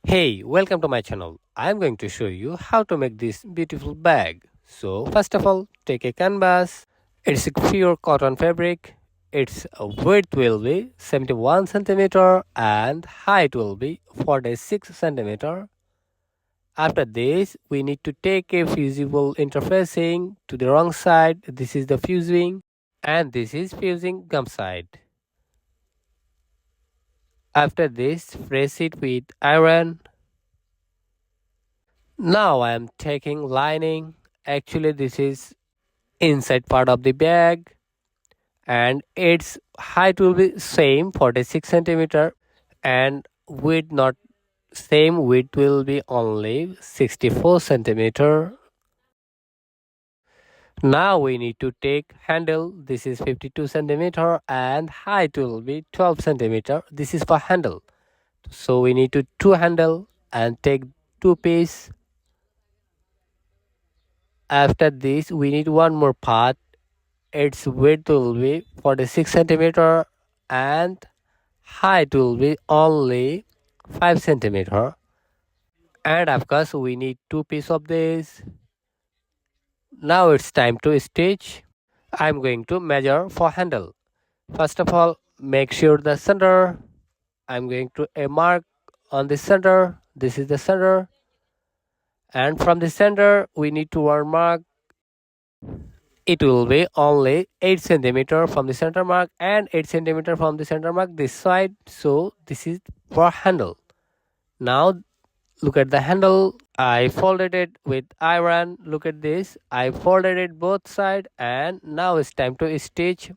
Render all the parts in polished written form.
Hey, welcome to my channel. I am going to show you how to make this beautiful bag. So first of all, take a canvas. It's a pure cotton fabric. Its width will be 71 centimeter and height will be 46 centimeter. After this, we need to take a fusible interfacing to the wrong side. This is the fusing and this is fusing gum side. After this, press it with iron. Now I am taking lining. Actually, this is inside part of the bag and its height will be same 46 centimeter and width not same, width will be only 64 centimeter. Now we need to take handle. This is 52 centimeter and height will be 12 centimeter. This is for handle. So we need to two handle and take two piece. After this we need one more part. Its width will be 46 centimeter and height will be only 5 centimeter. And of course we need two pieces of this. Now it's time to stitch. I'm going to measure for handle. First of all, make sure the center. I'm going to a mark on the center. This is the center. And from the center we need to one mark. It will be only 8 centimeter from the center mark and 8 centimeter from the center mark this side. So this is for handle. Now look at the handle. I folded it with iron. Look at this. I folded it both side and now it's time to stitch.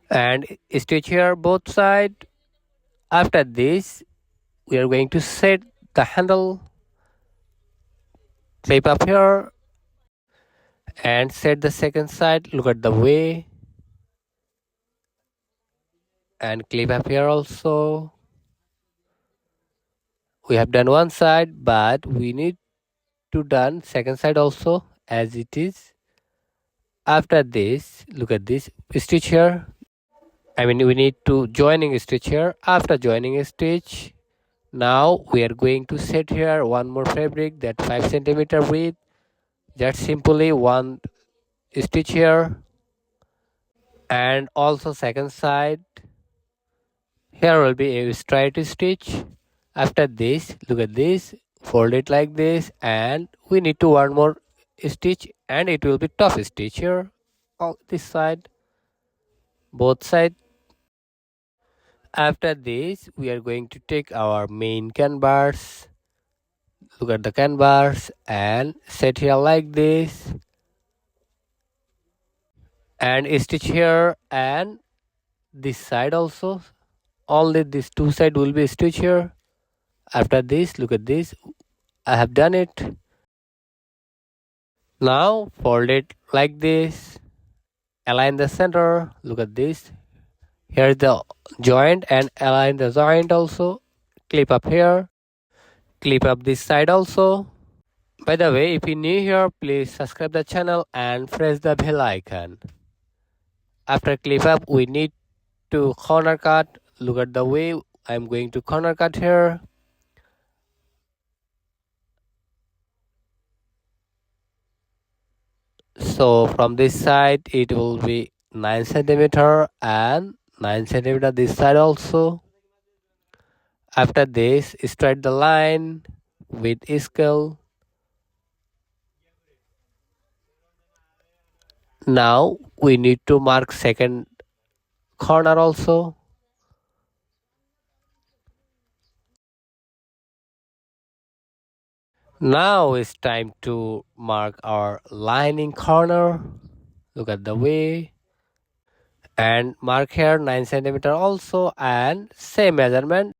And stitch here both side. After this we are going to set the handle. Clip up here and set the second side. Look at the way and clip up here also. We have done one side but we need to done second side also as it is. After this look at this stitch here. We need to joining stitch here. After joining a stitch, now we are going to set here one more fabric that 5 centimeter width. Just simply one stitch here and also second side. Here will be a straight stitch. After this look at this, fold it like this and we need to one more stitch and it will be top stitch here on this side both side. After this we are going to take our main canvas. Look at the canvas and set here like this and stitch here and this side also. Only these two side will be stitched here. After this look at this, I have done it. Now fold it like this, align the center. Look at this, here is the joint and align the joint also. Clip up here, clip up this side also. By the way, if you're new here, please subscribe the channel and press the bell icon. After clip up we need to corner cut. Look at the way I'm going to corner cut here. So from this side it will be 9 centimeter and 9 centimeter this side also. After this straight the line with scale. Now we need to mark second corner also. Now it's time to mark our lining corner. Look at the way and mark here 9 centimeter also and same measurement.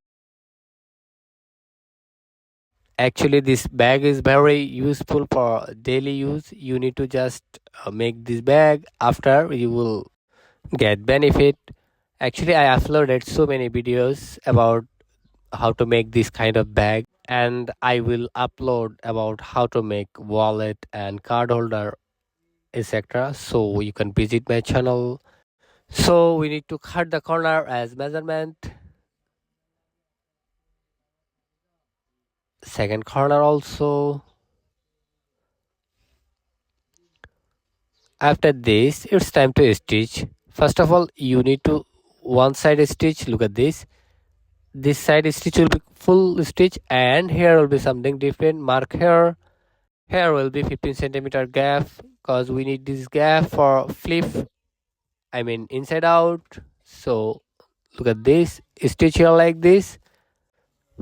Actually this bag is very useful for daily use. You need to just make this bag, after you will get benefit. Actually I uploaded so many videos about how to make this kind of bag and I will upload about how to make wallet and card holder etc. So you can visit my channel. So we need to cut the corner as measurement. second corner also. After this, it's time to stitch. First of all, you need to one side stitch. Look at this side stitch will be full stitch, and here will be something different. Mark here will be 15 centimeter gap, because we need this gap for flip, I mean inside out. So look at this, stitch here like this.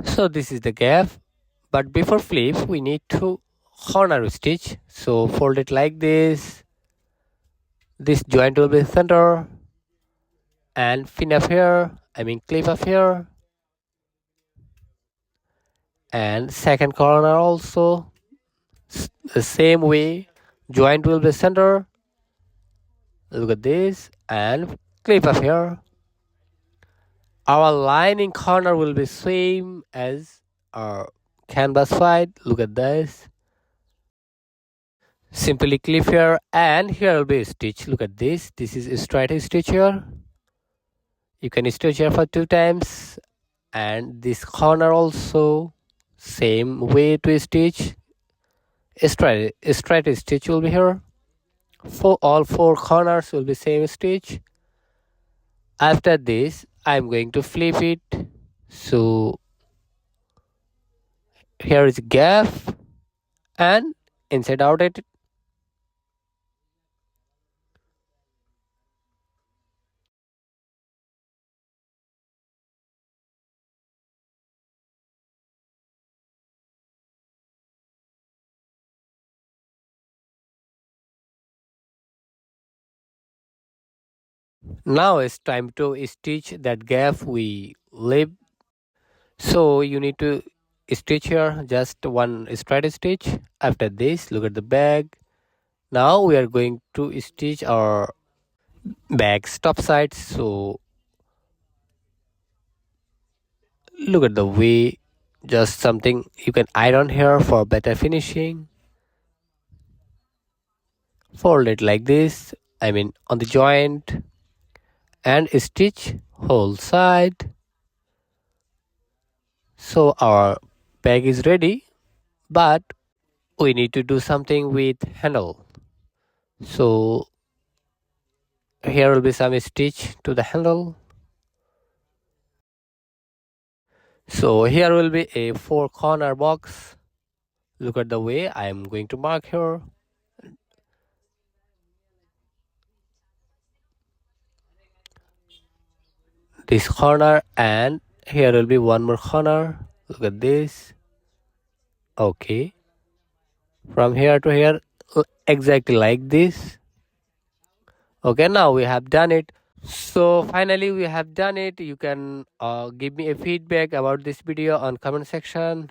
So this is the gap, but before flip we need to corner stitch. So fold it like this joint will be center, and pin up here, I mean clip up here, and second corner also the same way, joint will be center. Look at this, and clip up here. Our lining corner will be same as our canvas side. Look at this. Simply clip here, and here will be a stitch. Look at this. This is a straight stitch here. You can stitch here for 2 times, and this corner also same way to stitch. A straight stitch will be here. For all 4 corners will be same stitch. After this, I'm going to flip it. So here is gap, and inside out it. Now it's time to stitch that gap we leave. So you need to stitch here just one straight stitch. After this, look at the bag. Now we are going to stitch our bag's top side. So look at the way, just something you can iron here for better finishing. Fold it like this, I mean on the joint, and stitch whole side. So our bag is ready, but we need to do something with handle. So here will be some stitch to the handle. So here will be a 4 corner box. Look at the way I am going to mark here. This corner, and here will be one more corner. Look at this. Okay. From here to here, exactly like this. Okay, now we have done it. So finally we have done it. You can give me a feedback about this video on comment section.